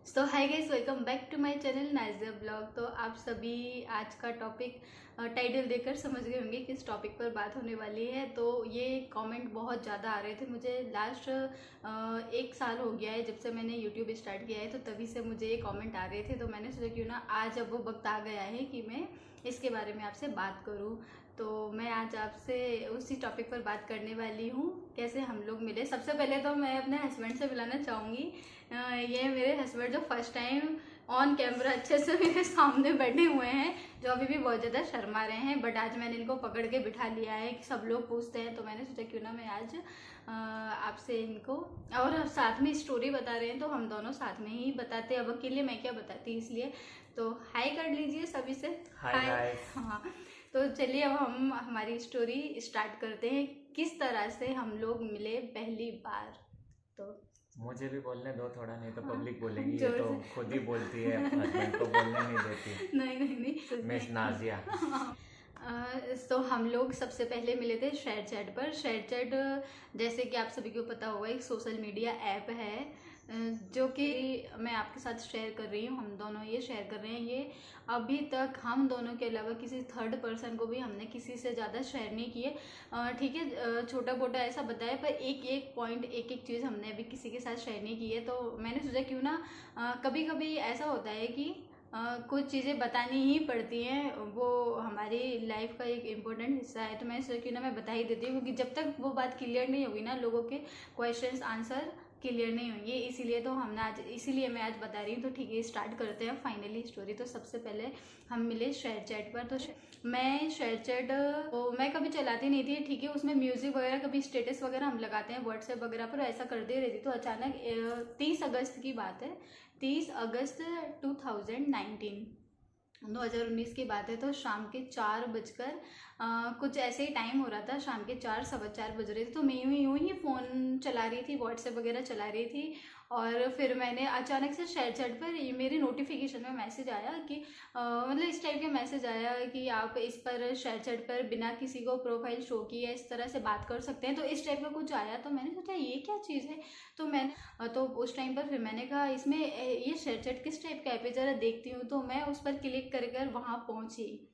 So hi guys, welcome back to my channel Nazia blog. तो आप सभी आज का टॉपिक टाइटल देखकर समझ गए होंगे किस टॉपिक पर बात होने वाली है। तो ये कमेंट बहुत ज़्यादा आ रहे थे मुझे। लास्ट 1 साल हो गया है जब से मैंने यूट्यूब स्टार्ट किया है, तो तभी से मुझे ये कमेंट आ रहे थे। तो मैंने सोचा क्यों ना आज अब वो वक्त आ गया है कि मैं इसके बारे में आपसे बात करूं। तो मैं आज आपसे उसी टॉपिक पर बात करने वाली हूँ, कैसे हम लोग मिले। सबसे पहले तो मैं अपने हस्बैंड से मिलाना चाहूँगी। ये मेरे हस्बैंड जो फर्स्ट टाइम ऑन कैमरा अच्छे से मेरे सामने बैठे हुए हैं, जो अभी भी बहुत ज़्यादा शर्मा रहे हैं, बट आज मैंने इनको पकड़ के बिठा लिया है कि सब लोग पूछते हैं, तो मैंने सोचा क्यों ना मैं आज आपसे इनको, और साथ में स्टोरी बता रहे हैं तो हम दोनों साथ में ही बताते। अब अकेले मैं क्या बताती, इसलिए तो हाय कर लीजिए सभी से। हाय। हाँ, तो चलिए अब हम हमारी स्टोरी स्टार्ट करते हैं, किस तरह से हम लोग मिले पहली बार। तो मुझे भी बोलने दो थोड़ा, नहीं तो हाँ, पब्लिक बोलेगी ये जोर तो से खुद ही बोलती है, हस्बैंड को बोलने नहीं देती। नहीं नहीं नहीं, मिस नाजिया। तो हम लोग सबसे पहले मिले थे शेयर चैट पर। शेयर चैट जैसे कि आप सभी को पता होगा एक सोशल मीडिया ऐप है, जो कि मैं आपके साथ शेयर कर रही हूँ। हम दोनों ये शेयर कर रहे हैं। ये अभी तक हम दोनों के अलावा किसी थर्ड पर्सन को भी हमने किसी से ज़्यादा शेयर नहीं किए। ठीक है, छोटा मोटा ऐसा बताया, पर एक एक पॉइंट एक एक चीज़ हमने अभी किसी के साथ शेयर नहीं की है। तो मैंने सोचा क्यों ना कभी कभी ऐसा होता है कि कुछ चीज़ें बतानी ही पड़ती हैं, वो हमारी लाइफ का एक इम्पोर्टेंट हिस्सा है। तो मैं सोचा क्यों ना मैं बता ही देती हूँ, क्योंकि जब तक वो बात क्लियर नहीं होगी ना, लोगों के क्वेश्चंस आंसर क्लियर नहीं होंगे। इसीलिए तो हमने आज, इसीलिए मैं आज बता रही हूँ। तो ठीक है, स्टार्ट करते हैं फाइनली स्टोरी। तो सबसे पहले हम मिले शेयर चैट पर। तो मैं शेयर चैट तो मैं कभी चलाती नहीं थी, ठीक है। उसमें म्यूजिक वगैरह, कभी स्टेटस वगैरह हम लगाते हैं व्हाट्सएप वगैरह पर, ऐसा करते रहती। तो अचानक 30 अगस्त की बात है, 30 अगस्त 2019 2019 की बात है। तो शाम के 4 बजकर कुछ ऐसे ही टाइम हो रहा था, शाम के 4 सवा 4 बज रहे थे। तो मैं यूं ही फ़ोन चला रही थी, व्हाट्सएप वगैरह चला रही थी, और फिर मैंने अचानक से शेयर चैट पर ये मेरी नोटिफिकेशन में मैसेज आया कि मतलब इस टाइप का मैसेज आया कि आप इस पर शेयर चैट पर बिना किसी को प्रोफाइल शो किए इस तरह से बात कर सकते हैं। तो इस टाइप का कुछ आया, तो मैंने सोचा ये क्या चीज़ है। तो मैंने तो उस टाइम पर फिर मैंने कहा इसमें ये शेयर चैट किस टाइप का ऐप है, ज़रा देखती हूँ। तो मैं उस पर क्लिक कर वहाँ पहुँची।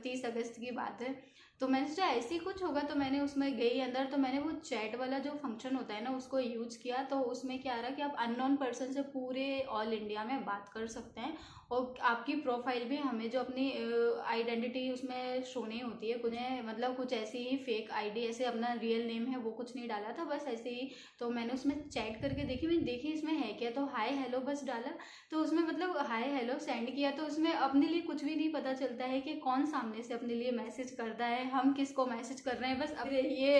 30 अगस्त की बात है। तो मैंने सोचा ऐसे ही कुछ होगा, तो मैंने उसमें गई अंदर। तो मैंने वो चैट वाला जो फंक्शन होता है ना, उसको यूज किया। तो उसमें क्या आ रहा कि आप अननोन पर्सन से पूरे ऑल इंडिया में बात कर सकते हैं, और आपकी प्रोफाइल भी, हमें जो अपनी आइडेंटिटी उसमें शो नहीं होती है कुछ, मतलब कुछ ऐसी ही फेक आईडी, ऐसे अपना रियल नेम है वो कुछ नहीं डाला था, बस ऐसे ही। तो मैंने उसमें चैट करके देखी, मैंने देखी इसमें है क्या, तो हाय हेलो बस डाला। तो उसमें मतलब हाय हेलो सेंड किया, तो उसमें अपने लिए कुछ भी नहीं पता चलता है कि कौन सामने से अपने लिए मैसेज करता है, हम किसको मैसेज कर रहे हैं, बस अब ये।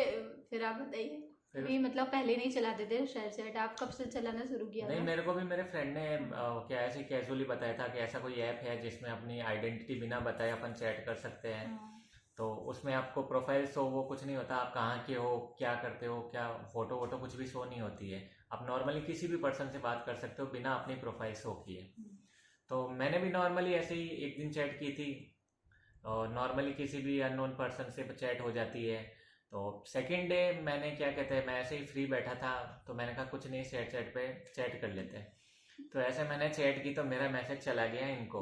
फिर आप बताइए। फिर अभी मतलब पहले नहीं चलाते थे शेयर चैट, आप कब से चलाना शुरू किया नहीं, था? मेरे को भी मेरे फ्रेंड ने क्या ऐसे कैजुअली बताया था कि ऐसा कोई ऐप है जिसमें अपनी आइडेंटिटी बिना बताए अपन चैट कर सकते हैं। हाँ तो उसमें आपको प्रोफाइल शो वो कुछ नहीं होता, आप कहाँ के हो, क्या करते हो, क्या फोटो वोटो कुछ भी शो नहीं होती है। आप नॉर्मली किसी भी पर्सन से बात कर सकते हो बिना अपनी प्रोफाइल शो किए। तो मैंने भी नॉर्मली ऐसे ही एक दिन चैट की थी, और नॉर्मली किसी भी अननोन पर्सन से चैट हो जाती है। तो सेकेंड डे मैंने क्या कहते हैं, मैं ऐसे ही फ्री बैठा था, तो मैंने कहा कुछ नहीं, शेयर चैट पे चैट कर लेते हैं। तो ऐसे मैंने चैट की तो मेरा मैसेज चला गया इनको।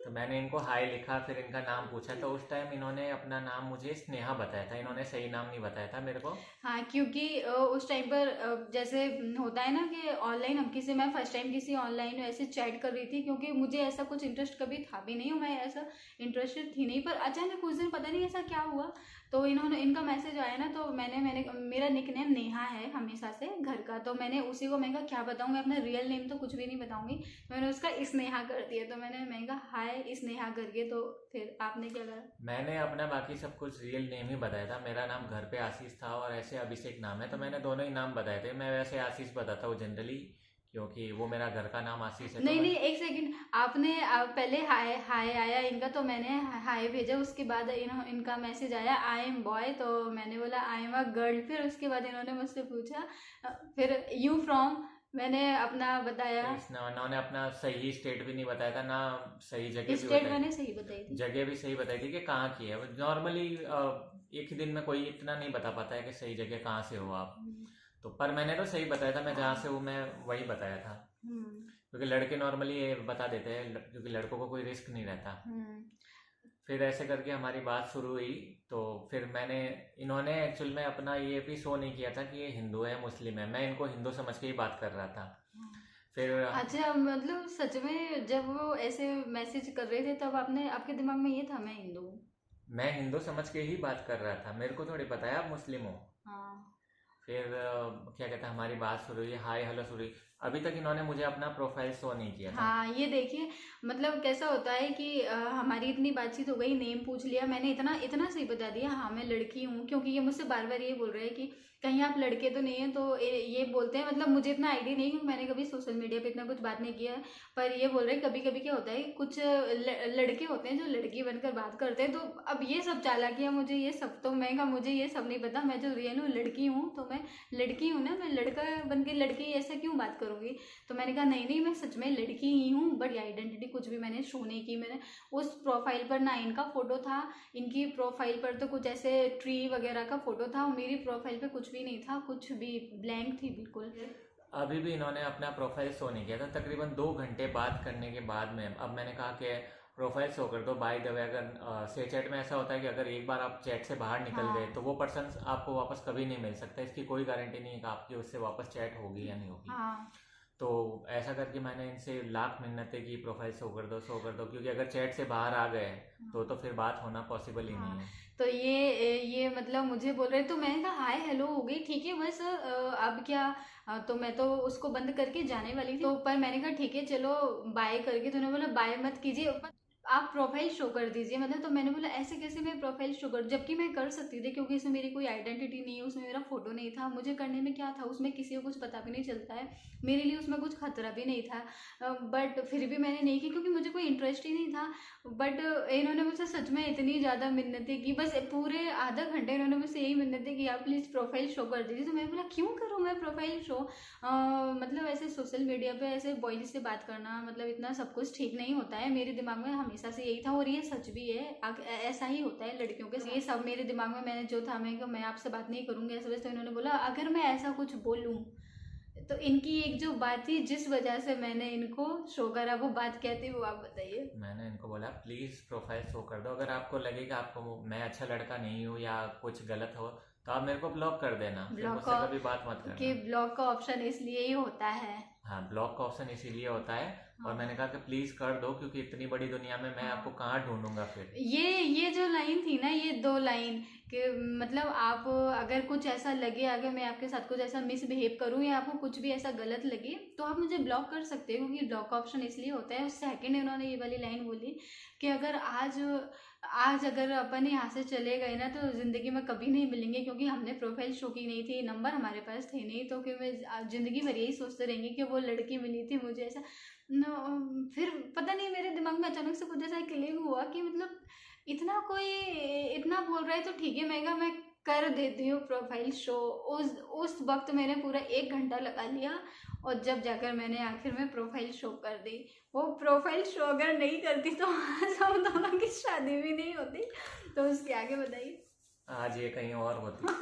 तो मैंने इनको हाय लिखा, फिर इनका नाम पूछा, तो उस टाइम इन्होंने अपना नाम मुझे स्नेहा बताया था, इन्होंने सही नाम नहीं बताया था मेरे को। हाँ, क्योंकि उस टाइम पर जैसे होता है ना कि ऑनलाइन हम किसी, मैं फर्स्ट टाइम किसी ऑनलाइन ऐसे चैट कर रही थी, क्योंकि मुझे ऐसा कुछ इंटरेस्ट कभी था भी नहीं, मैं ऐसा इंटरेस्टेड थी नहीं। पर अचानक कुछ दिन पता नहीं ऐसा क्या हुआ, तो इन्होंने, इनका मैसेज आया ना। तो मैंने मैंने मेरा निकनेम नेहा है हमेशा से घर का, तो मैंने उसी को, मैंने कहा क्या बताऊँ, मैं अपना रियल नेम तो कुछ भी नहीं बताऊंगी। तो मैंने उसका स्नेहा कर दिया। तो मैंने कहा हाय स्नेहा करके। तो फिर आपने क्या करा? मैंने अपना बाकी सब कुछ रियल नेम ही बताया था, मेरा नाम घर पे आशीष था और ऐसे अभिषेक नाम है, तो मैंने दोनों ही नाम बताए थे। मैं वैसे आशीष बताता हूँ जनरली, क्योंकि वो मेरा घर का नाम आशीष है। तो नहीं मैं नहीं, एक सेकंड, आपने पहले हाय हाय आया इनका, तो मैंने हाय भेजा। उसके बाद इनका मैसेज आया आई एम बॉय, तो मैंने बोला आई एम अ गर्ल। फिर उसके बाद इन्होंने मुझसे पूछा फिर यू फ्रॉम, मैंने अपना बताया। उन्होंने अपना सही स्टेट भी नहीं बताया था ना, सही जगह भी स्टेट बताई, मैंने सही बताई थी। जगह भी सही बताई थी कि कहाँ की है। नॉर्मली एक ही दिन में कोई इतना नहीं बता पाता है कि सही जगह कहाँ से हो आप। तो पर मैंने तो सही बताया था, मैं जहाँ हाँ। से हूँ मैं वही बताया था। हम्म। क्योंकि लड़के नॉर्मली ये बता देते हैं क्योंकि लड़कों को कोई रिस्क नहीं रहता। फिर ऐसे करके हमारी बात शुरू हुई। तो फिर इन्होंने एक्चुअल में अपना ये भी शो नहीं किया था कि ये हिंदू है मुस्लिम है, मैं इनको हिंदू समझ के ही बात कर रहा था। फिर अच्छा, मतलब सच में जब वो ऐसे मैसेज कर रहे थे तब आपके दिमाग में ये था मैं हिंदू हूँ? मैं हिंदू समझ के ही बात कर रहा था, मेरे को थोड़ी पता है आप मुस्लिम हो। हाँ। फिर क्या कहते हैं, हमारी बात शुरू हुई, हाय हेलो शुरू हुई। अभी तक इन्होंने मुझे अपना प्रोफाइल शो नहीं किया था। हाँ, ये देखिए, मतलब कैसा होता है कि हमारी इतनी बातचीत हो गई, नेम पूछ लिया, मैंने इतना इतना सही बता दिया, हाँ मैं लड़की हूँ, क्योंकि ये मुझसे बार बार ये बोल रहे हैं कि कहीं आप लड़के तो नहीं है, तो ये बोलते हैं, मतलब मुझे इतना आइडिया नहीं, क्योंकि मैंने कभी सोशल मीडिया पे इतना कुछ बात नहीं किया है, पर ये बोल रहे हैं कभी कभी क्या होता है, कुछ लड़के होते हैं जो लड़की बनकर बात करते हैं, तो अब ये सब चालाकियाँ मुझे ये सब तो मैं कहा मुझे ये सब नहीं पता, मैं जो रियल हूँ लड़की हूँ, तो मैं लड़की हूँ ना, मैं लड़का बन के लड़की ऐसा क्यों बात करूँगी। तो मैंने कहा नहीं नहीं, मैं सच में लड़की ही हूँ, बट ये आइडेंटिटी कुछ भी मैंने शो नहीं की। मैंने उस प्रोफाइल पर ना इनका फोटो था, इनकी प्रोफाइल पर तो कुछ ऐसे ट्री वगैरह का फोटो था, और मेरी प्रोफाइल पे कुछ भी नहीं था, कुछ भी ब्लैंक थी बिल्कुल। अभी भी इन्होंने अपना प्रोफाइल शो नहीं किया था। तकरीबन 2 घंटे बात करने के बाद में अब मैंने कहा कि प्रोफाइल शो कर दो। बाय द वे, अगर से चैट में ऐसा होता है कि अगर एक बार आप चैट से बाहर निकल गए तो वो पर्सन आपको वापस कभी नहीं मिल सकता, इसकी कोई गारंटी नहीं है कि आपकी उससे वापस चैट होगी या नहीं होगी। तो ऐसा करके मैंने इनसे लाख मिन्नतें की, प्रोफाइल शो कर दो, क्योंकि अगर चैट से बाहर आ गए तो फिर बात होना पॉसिबल ही नहीं है। तो ये मतलब मुझे बोल रहे, तो मैंने कहा हाय हेलो हो गई, ठीक है बस, अब क्या, तो मैं तो उसको बंद करके जाने वाली थी, तो पर मैंने कहा ठीक है चलो बाय करके, तो उन्होंने बोला बाय मत कीजिए, आप प्रोफाइल शो कर दीजिए, मतलब। तो मैंने बोला ऐसे कैसे मैं प्रोफाइल शो कर, जबकि मैं कर सकती थी, क्योंकि इसमें मेरी कोई आइडेंटिटी नहीं है, उसमें मेरा फोटो नहीं था, मुझे करने में क्या था, उसमें किसी को कुछ पता भी नहीं चलता है, मेरे लिए उसमें कुछ खतरा भी नहीं था, बट फिर भी मैंने नहीं की, क्योंकि मुझे कोई इंटरेस्ट ही नहीं था। बट इन्होंने मुझसे सच में इतनी ज़्यादा मिन्नतें की, बस पूरे आधा घंटे इन्होंने मुझसे यही मिन्नतें की, आप प्लीज़ प्रोफाइल शो कर दीजिए। तो मैंने बोला क्यों करूँ मैं प्रोफाइल शो, मतलब ऐसे सोशल मीडिया पे ऐसे बॉयज से बात करना, मतलब इतना सब कुछ ठीक नहीं होता है, मेरे दिमाग में हमेशा से यही था, और ये सच भी है, ऐसा ही होता है लड़कियों के। ये सब मेरे दिमाग में मैंने जो था, मैं आपसे बात नहीं करूँगी ऐसे वैसे। तो इन्होंने बोला अगर मैं ऐसा कुछ बोलूँ, तो इनकी एक जो बात थी जिस वजह से मैंने इनको शो करा, वो बात क्या थी वो आप बताइए। मैंने इनको बोला प्लीज़ प्रोफाइल शो कर दो, अगर आपको लगे कि आपको मैं अच्छा लड़का नहीं हूँ या कुछ गलत हो तो आप मेरे को ब्लॉक कर देना, फिर मुझसे कभी बात मत करना। कि ब्लॉक का ऑप्शन इसलिए ही होता है। हाँ, ब्लॉक का ऑप्शन इसीलिए होता है। और मैंने कहा कि प्लीज कर दो, क्योंकि इतनी बड़ी दुनिया में मैं आपको कहाँ ढूंढूंगा फिर। ये जो लाइन थी ना, ये 2 लाइन कि मतलब आप अगर कुछ ऐसा लगे, अगर मैं आपके साथ कुछ ऐसा मिसबिहेव करूं या आपको कुछ भी ऐसा गलत लगे, तो आप मुझे ब्लॉक कर सकते हो, क्योंकि ब्लॉक का ऑप्शन इसलिए होता है। उस सेकंड इन्होंने ये वाली लाइन बोली कि अगर आज अगर अपन यहाँ से चले गए ना, तो ज़िंदगी में कभी नहीं मिलेंगे, क्योंकि हमने प्रोफाइल शो की नहीं थी, नंबर हमारे पास थे नहीं, तो फिर मैं ज़िंदगी भर यही सोचते रहेंगे कि वो लड़की मिली थी मुझे ऐसा। फिर पता नहीं मेरे दिमाग में अचानक से कुछ ऐसा क्लिक हुआ कि मतलब कोई इतना बोल रहा है तो ठीक है, मैं कर देती हूँ प्रोफाइल शो। उस वक्त मैंने पूरा 1 घंटा लगा लिया, और जब जाकर मैंने आखिर में प्रोफाइल शो कर दी। वो प्रोफाइल शो अगर नहीं करती तो आज हम दोनों की शादी भी नहीं होती। तो उसके आगे बताइए। आज ये कहीं और होती।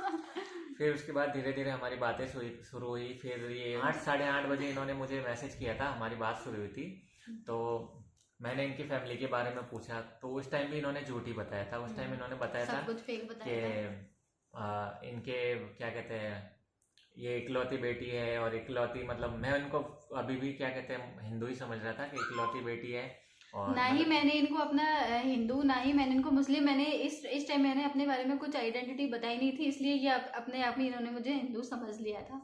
फिर उसके बाद धीरे धीरे हमारी बातें शुरू हुई। फिर ये 8 साढ़े 8 बजे इन्होंने मुझे मैसेज किया था, हमारी बात शुरू हुई थी। तो मैंने इनकी फैमिली के बारे में पूछा, तो उस टाइम भी इन्होंने झूठ ही बताया था। उस टाइम इन्होंने बताया था कि इनके क्या कहते हैं, ये इकलौती बेटी है, और इकलौती मतलब मैं इनको अभी भी क्या कहते हैं हिंदू ही समझ रहा था कि इकलौती बेटी है। और ना ही मैंने इनको अपना हिंदू, ना ही मैंने इनको मुस्लिम, मैंने इस टाइम मैंने अपने बारे में कुछ आइडेंटिटी बताई नहीं थी, इसलिए ये अपने आप ही इन्होंने मुझे हिंदू समझ लिया था।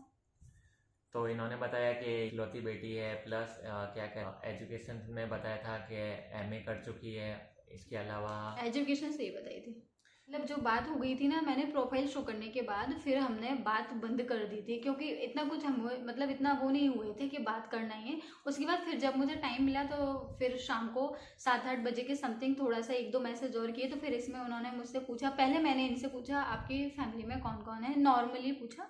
तो इन्होंने बताया कि इकलौती बेटी है, प्लस क्या क्या एजुकेशन में बताया था कि एमए कर चुकी है। इसके अलावा एजुकेशन से ही बताई थी। मतलब जो बात हो गई थी ना, मैंने प्रोफाइल शो करने के बाद फिर हमने बात बंद कर दी थी, क्योंकि इतना कुछ हम मतलब इतना वो नहीं हुए थे कि बात करना ही है। उसके बाद फिर जब मुझे टाइम मिला, तो फिर शाम को 7-8 बजे के समथिंग थोड़ा सा 1-2 मैसेज और किए। तो फिर इसमें उन्होंने मुझसे पूछा, पहले मैंने इनसे पूछा आपकी फैमिली में कौन कौन है, नॉर्मली पूछा,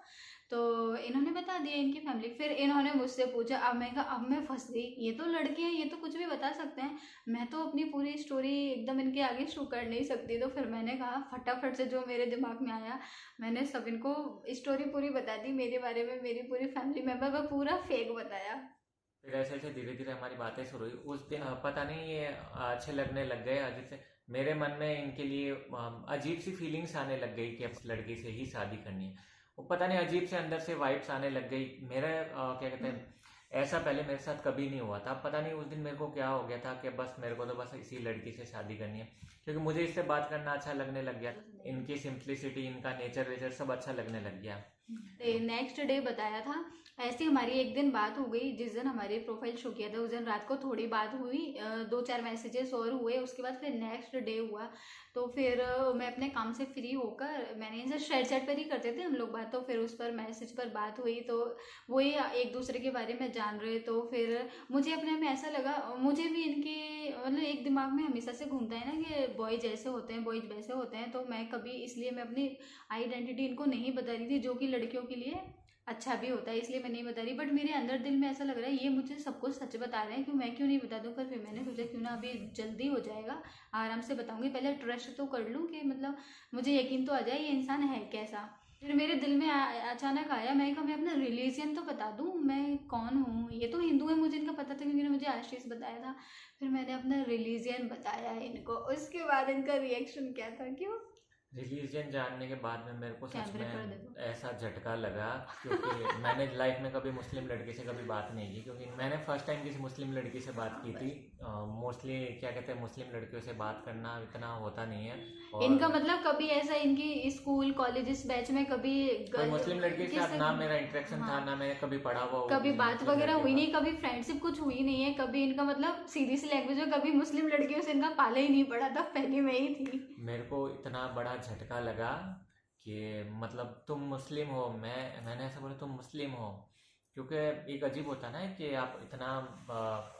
तो इन्होंने बता दिया इनकी फैमिली। फिर इन्होंने मुझसे पूछा, अब मैं कहा अब मैं फंस गई, ये तो लड़के हैं, ये तो कुछ भी बता सकते हैं, मैं तो अपनी पूरी स्टोरी एकदम इनके आगे शो कर नहीं सकती। तो फिर मैंने कहा फटाफट से जो मेरे दिमाग में आया, मैंने सब इनको स्टोरी पूरी बता दी मेरे बारे में, मेरी पूरी फैमिली मेम्बर का पूरा फेक बताया। फिर ऐसे ऐसे धीरे धीरे हमारी बातें शुरू हुई। उस दिन पता नहीं ये अच्छे लगने लग गए अजीब से। मेरे मन में इनके लिए अजीब सी फीलिंग्स आने लग गई कि अब इस लड़की से ही शादी करनी है। वो पता नहीं अजीब से अंदर से वाइब्स आने लग गई। मेरा क्या कहते हैं, ऐसा पहले मेरे साथ कभी नहीं हुआ था। पता नहीं उस दिन मेरे को क्या हो गया था कि बस मेरे को तो बस इसी लड़की से शादी करनी है, क्योंकि मुझे इससे बात करना अच्छा लगने लग गया। इनकी सिंप्लिसिटी, इनका नेचर वेचर सब अच्छा लगने लग गया। नेक्स्ट डे बताया था। ऐसी हमारी एक दिन बात हो गई, जिस दिन हमारी प्रोफाइल शो किया था उस दिन रात को थोड़ी बात हुई, 2-4 मैसेजेस और हुए। उसके बाद फिर नेक्स्ट डे हुआ, तो फिर मैं अपने काम से फ्री होकर, मैंने इनसे शेयर चैट पर ही करते थे हम लोग बात, तो फिर उस पर मैसेज पर बात हुई, तो वही एक दूसरे के बारे में जान रहे। तो फिर मुझे अपने में ऐसा लगा, मुझे भी इनके मतलब एक दिमाग में हमेशा से घूमता है ना कि बॉयज ऐसे होते हैं, बॉयज वैसे होते हैं। तो मैं कभी, इसलिए मैं अपनी आइडेंटिटी इनको नहीं बता रही थी, जो कि लड़कियों के लिए अच्छा भी होता है, इसलिए मैं नहीं बता रही। बट मेरे अंदर दिल में ऐसा लग रहा है ये मुझे सब कुछ सच बता रहे हैं, क्यों मैं क्यों नहीं बता दूं। पर फिर मैंने सोचा क्यों ना अभी जल्दी हो जाएगा, आराम से बताऊंगी, पहले ट्रस्ट तो कर लूं कि मतलब मुझे यकीन तो आ जाए ये इंसान है कैसा। फिर मेरे दिल में अचानक आया, मैं कहा मैं अपना रिलीजन तो बता दूं, मैं कौन हूँ। ये तो हिंदू है, मुझे इनका पता था क्योंकि मुझे आशीष बताया था। फिर मैंने अपना रिलीजन बताया इनको, उसके बाद इनका रिएक्शन क्या था, क्यों रिलीजन जानने के बाद में मेरे को सच कैमरे पर में देखो। ऐसा झटका लगा, क्योंकि मैंने लाइफ में कभी मुस्लिम लड़की से कभी बात नहीं की, क्योंकि मैंने फर्स्ट टाइम किसी मुस्लिम लड़की से बात की थी। मोस्टली क्या कहते हैं, मुस्लिम लड़कियों से बात करना इतना होता नहीं है। और इनका मतलब कभी ऐसा इनकी स्कूल कॉलेजेस बैच में कभी कोई मुस्लिम लड़की के साथ ना मेरा इंटरेक्शन था, हाँ, ना मैंने कभी पढ़ा हुआ कभी किसी बात मुस्लिम वगैरह लड़के हुई का। नहीं, कभी फ्रेंडशिप कुछ हुई नहीं है कभी। इनका मतलब सीधी सी लैंग्वेज में कभी मुस्लिम लड़कियों से इनका पाला ही नहीं पड़ा था, पहली में ही थी। मेरे को इतना बड़ा झटका लगा कि मतलब तुम मुस्लिम हो, मैंने ऐसा बोला तुम मुस्लिम हो, क्योंकि एक अजीब होता है ना कि आप इतना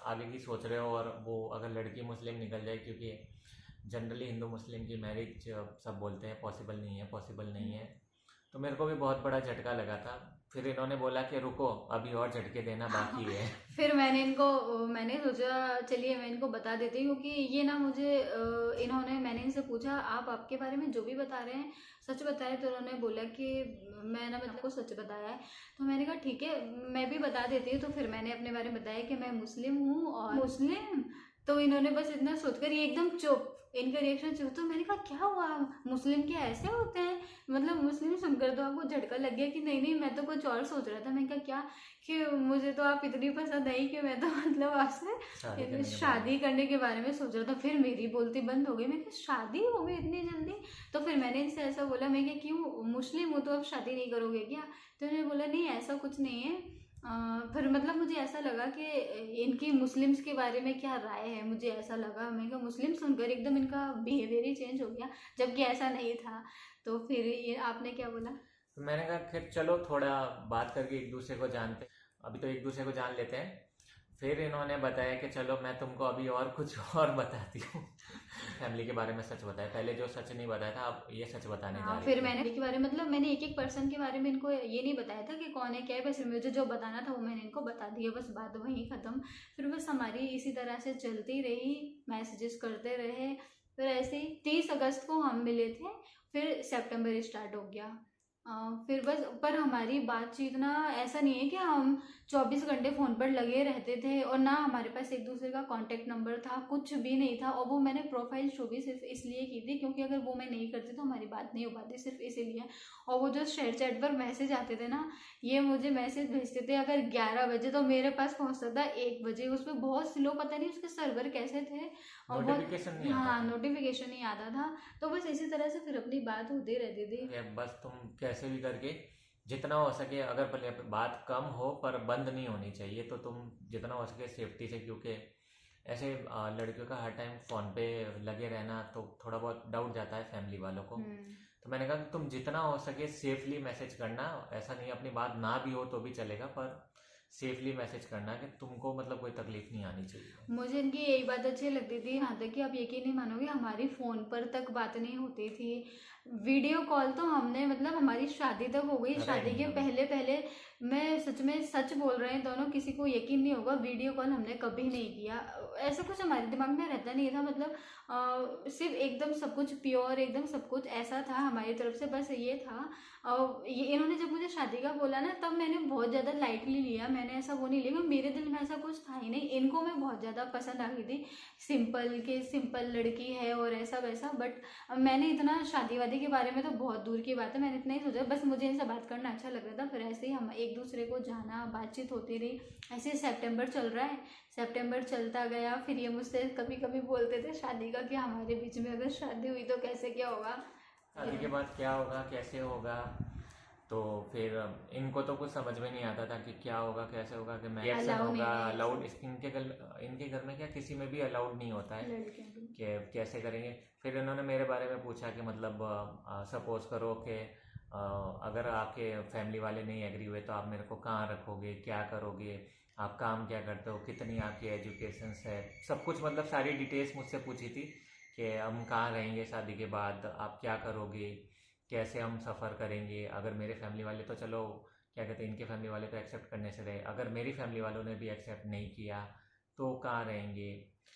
आगे की सोच रहे हो, और वो अगर लड़की मुस्लिम निकल जाए, क्योंकि जनरली हिंदू मुस्लिम की मैरिज सब बोलते हैं पॉसिबल नहीं है, पॉसिबल नहीं है। तो मेरे को भी बहुत बड़ा झटका लगा था। फिर इन्होंने बोला कि रुको, अभी और झटके देना बाकी है। फिर मैंने सोचा चलिए मैं इनको बता देती हूँ, क्योंकि ये ना मुझे मैंने इनसे पूछा आप आपके बारे में जो भी बता रहे हैं सच बताए। तो उन्होंने बोला कि मैं ना मतलब को सच बताया है। तो मैंने कहा ठीक है मैं भी बता देती हूँ। तो फिर मैंने अपने बारे में बताया कि मैं मुस्लिम हूँ। और मुस्लिम, तो इन्होंने बस इतना सोचकर ये एकदम चुप, इनका रिएक्शन चुप। तो मैंने कहा क्या हुआ, मुस्लिम क्या ऐसे होते हैं, मतलब मुस्लिम सुनकर तो आपको झटका लग गया कि नहीं मैं तो कुछ और सोच रहा था। मैं कहा क्या, कि मुझे तो आप इतनी पसंद आई कि मैं तो मतलब आपसे शादी करने के बारे में सोच रहा था। फिर मेरी बोलती बंद हो गई, मैं कहा शादी हो गई इतनी जल्दी। तो फिर मैंने इनसे ऐसा बोला, मैं क्या क्यों मुस्लिम हूँ तो अब शादी नहीं करोगे क्या। तो उन्होंने बोला नहीं ऐसा कुछ नहीं है। फिर मतलब मुझे ऐसा लगा कि इनकी मुस्लिम्स के बारे में क्या राय है, मुझे ऐसा लगा। मैं कहा मुस्लिम सुनकर एकदम इनका बिहेवियर ही चेंज हो गया, जबकि ऐसा नहीं था। तो फिर ये आपने क्या बोला। तो मैंने कहा फिर चलो थोड़ा बात करके एक दूसरे को जानते, अभी तो एक दूसरे को जान लेते हैं। फिर इन्होंने बताया कि चलो मैं तुमको अभी और कुछ और बताती हूँ। फैमिली के बारे में सच बताया, पहले जो सच नहीं बताया था अब ये सच बताने जा रही फिर थी। मैंने के बारे में मतलब मैंने एक एक पर्सन के बारे में इनको ये नहीं बताया था कि कौन है क्या है, बस मुझे जो बताना था वो मैंने इनको बता दिया, बस बात वहीं ख़त्म। फिर बस हमारी इसी तरह से चलती रही, मैसेजेस करते रहे। फिर ऐसे ही 30 अगस्त को हम मिले थे, फिर सितंबर स्टार्ट हो गया। फिर बस, पर हमारी बातचीत ना ऐसा नहीं है कि हम 24 घंटे फ़ोन पर लगे रहते थे, और ना हमारे पास एक दूसरे का कांटेक्ट नंबर था, कुछ भी नहीं था। और वो मैंने प्रोफाइल शो भी सिर्फ इसलिए की थी क्योंकि अगर वो मैं नहीं करती तो हमारी बात नहीं हो पाती, सिर्फ इसीलिए। और वो जो शेयर चैट पर मैसेज आते थे ना, ये मुझे मैसेज भेजते थे अगर 11 बजे, तो मेरे पास पहुंचता था 1 बजे। उसमें बहुत स्लो, पता नहीं उसके सर्वर कैसे थे, और नोटिफिकेशन नहीं आता हाँ था। नोटिफिकेशन ही आता था। तो बस इसी तरह से फिर अपनी बात होती रहती थी। बस तुम कैसे भी करके जितना हो सके, अगर भले बात कम हो पर बंद नहीं होनी चाहिए, तो तुम जितना हो सके सेफ्टी से, क्योंकि ऐसे लड़कियों का हर टाइम फ़ोन पे लगे रहना तो थोड़ा बहुत डाउट जाता है फैमिली वालों को। तो मैंने कहा कि तुम जितना हो सके सेफली मैसेज करना, ऐसा नहीं अपनी बात ना भी हो तो भी चलेगा, पर सेफली मैसेज करना कि तुमको मतलब कोई तकलीफ नहीं आनी चाहिए। मुझे इनकी यही बात अच्छी लगती थी, यहाँ तक कि आप यकीन नहीं मानोगे, हमारी फ़ोन पर तक बात नहीं होती थी। वीडियो कॉल तो हमने मतलब हमारी शादी तक हो गई, करा ही शादी के नहीं हमने। पहले पहले, मैं सच में सच बोल रहे हैं दोनों, किसी को यकीन नहीं होगा, वीडियो कॉल हमने कभी नहीं किया। ऐसा कुछ हमारे दिमाग में रहता नहीं था, मतलब सिर्फ एकदम सब कुछ प्योर, एकदम सब कुछ ऐसा था हमारी तरफ से, बस ये था। और ये इन्होंने जब मुझे शादी का बोला ना, तब मैंने बहुत ज़्यादा लाइटली लिया, मैंने ऐसा वो नहीं लिया, मेरे दिल में ऐसा कुछ था ही नहीं। इनको मैं बहुत ज़्यादा पसंद आ गई थी, सिंपल के सिंपल लड़की है और ऐसा वैसा, बट मैंने इतना शादी वादी के बारे में तो बहुत दूर की बात है, मैंने इतना ही सोचा, बस मुझे इनसे बात करना अच्छा लग रहा था। फिर ऐसे ही हम एक दूसरे को जाना, बातचीत होती रही। ऐसे सितंबर चल रहा है, सितंबर चलता गया, फिर ये मुझसे कभी कभी बोलते थे शादी का कि हमारे बीच में अगर शादी हुई तो कैसे क्या होगा। शादी के बाद क्या होगा, कैसे होगा, तो फिर इनको तो कुछ समझ में नहीं आता था कि क्या होगा, कैसे होगा, कि रिएक्शन Allow नहीं होगा, है अलाउड, ऐसे। इनके घर में क्या किसी में भी अलाउड नहीं होता है लड़कियों की। कि कैसे करेंगे। फिर इन्होंने मेरे बारे में पूछा कि मतलब सपोज करो कि अगर आपके फैमिली वाले नहीं एग्री हुए तो आप मेरे को कहाँ रखोगे, क्या करोगे, आप काम क्या करते हो, कितनी आपकी एजुकेशन है, सब कुछ, मतलब सारी डिटेल्स मुझसे पूछी थी कि हम कहाँ रहेंगे शादी के बाद, आप क्या करोगे, कैसे हम सफ़र करेंगे। अगर मेरे फैमिली वाले तो चलो क्या कहते हैं, इनके फैमिली वाले तो एक्सेप्ट करने से रहे, अगर मेरी फैमिली वालों ने भी एक्सेप्ट नहीं किया तो कहाँ रहेंगे,